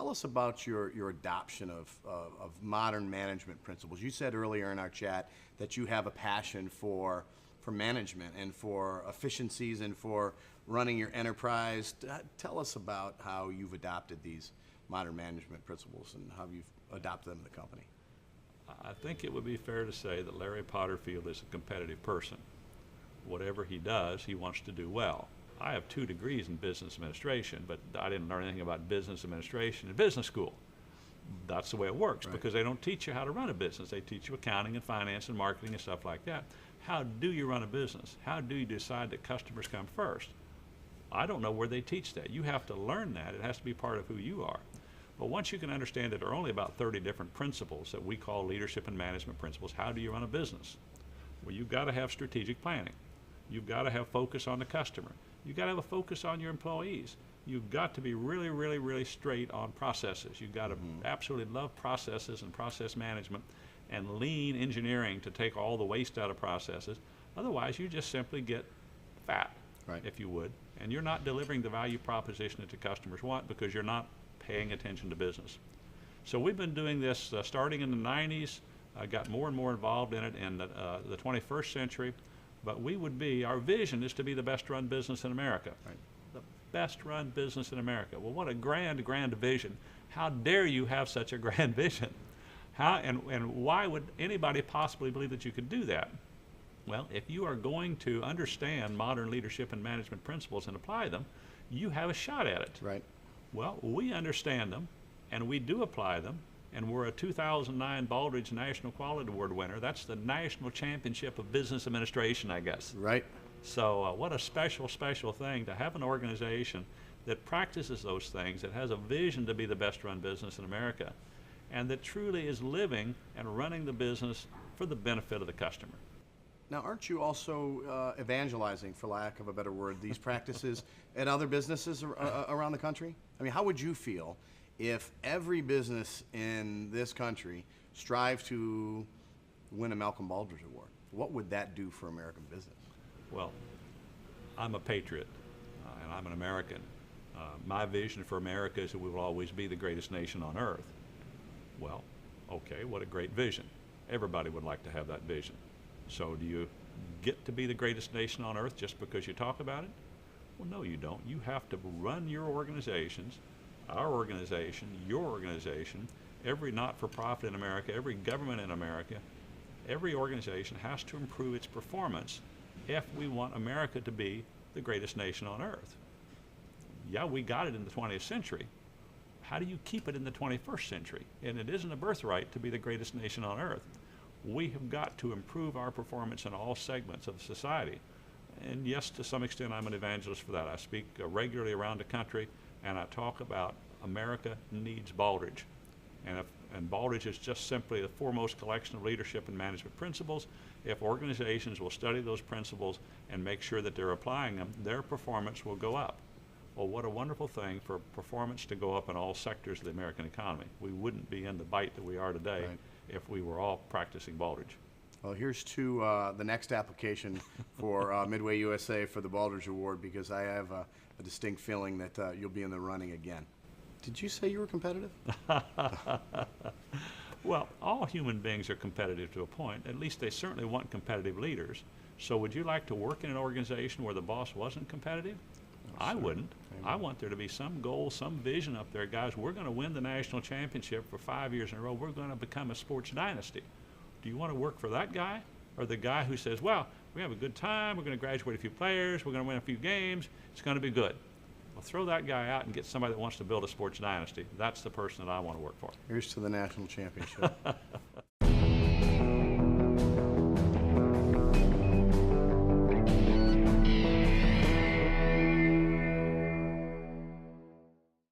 tell us about your adoption of modern management principles. You said earlier in our chat that you have a passion for management and for efficiencies and for running your enterprise. Tell us about how you've adopted these modern management principles and how you've adopted them in the company. I think it would be fair to say that Larry Potterfield is a competitive person. Whatever he does, he wants to do well. I have 2 degrees in business administration, but I didn't learn anything about business administration in business school. That's the way it works, right, because they don't teach you how to run a business. They teach you accounting and finance and marketing and stuff like that. How do you run a business? How do you decide that customers come first? I don't know where they teach that. You have to learn that. It has to be part of who you are. But once you can understand that there are only about 30 different principles that we call leadership and management principles, how do you run a business? Well, you've got to have strategic planning. You've got to have focus on the customer. You've got to have a focus on your employees. You've got to be really, really, really straight on processes. You've got to absolutely love processes and process management and lean engineering to take all the waste out of processes. Otherwise, you just simply get fat, right, if you would, and you're not delivering the value proposition that the customers want because you're not paying attention to business. So we've been doing this starting in the 90s. I got more and more involved in it in the 21st century. But our vision is to be the best run business in America. Right. The best run business in America. Well, what a grand, grand vision. How dare you have such a grand vision? And why would anybody possibly believe that you could do that? Well, if you are going to understand modern leadership and management principles and apply them, you have a shot at it. Right. Well, we understand them, and we do apply them, and we're a 2009 Baldrige National Quality Award winner. That's the National Championship of Business Administration, I guess. Right. So what a special, special thing to have an organization that practices those things, that has a vision to be the best run business in America, and that truly is living and running the business for the benefit of the customer. Now, aren't you also evangelizing, for lack of a better word, these practices at other businesses around the country? I mean, how would you feel if every business in this country strived to win a Malcolm Baldrige Award? What would that do for American business? Well, I'm a patriot, and I'm an American. My vision for America is that we will always be the greatest nation on earth. Well, okay, what a great vision. Everybody would like to have that vision. So do you get to be the greatest nation on earth just because you talk about it? Well, no, you don't. You have to run your organizations, our organization, your organization, every not-for-profit in America, every government in America, every organization has to improve its performance if we want America to be the greatest nation on earth. Yeah, we got it in the 20th century. How do you keep it in the 21st century? And it isn't a birthright to be the greatest nation on earth. We have got to improve our performance in all segments of society. And yes, to some extent, I'm an evangelist for that. I speak regularly around the country, and I talk about America needs Baldrige. And Baldrige is just simply the foremost collection of leadership and management principles. If organizations will study those principles and make sure that they're applying them, their performance will go up. Well, what a wonderful thing for performance to go up in all sectors of the American economy. We wouldn't be in the bite that we are today, right, if we were all practicing Baldrige. Well, here's to the next application for Midway USA for the Baldrige Award, because I have a distinct feeling that you'll be in the running again. Did you say you were competitive? Well, all human beings are competitive to a point. At least they certainly want competitive leaders. So would you like to work in an organization where the boss wasn't competitive? Oh, I wouldn't. Amen. I want there to be some goal, some vision up there. Guys, we're going to win the national championship for 5 years in a row. We're going to become a sports dynasty. Do you want to work for that guy, or the guy who says, well, we have a good time, we're going to graduate a few players, we're going to win a few games, it's going to be good? Well, throw that guy out and get somebody that wants to build a sports dynasty. That's the person that I want to work for. Here's to the national championship.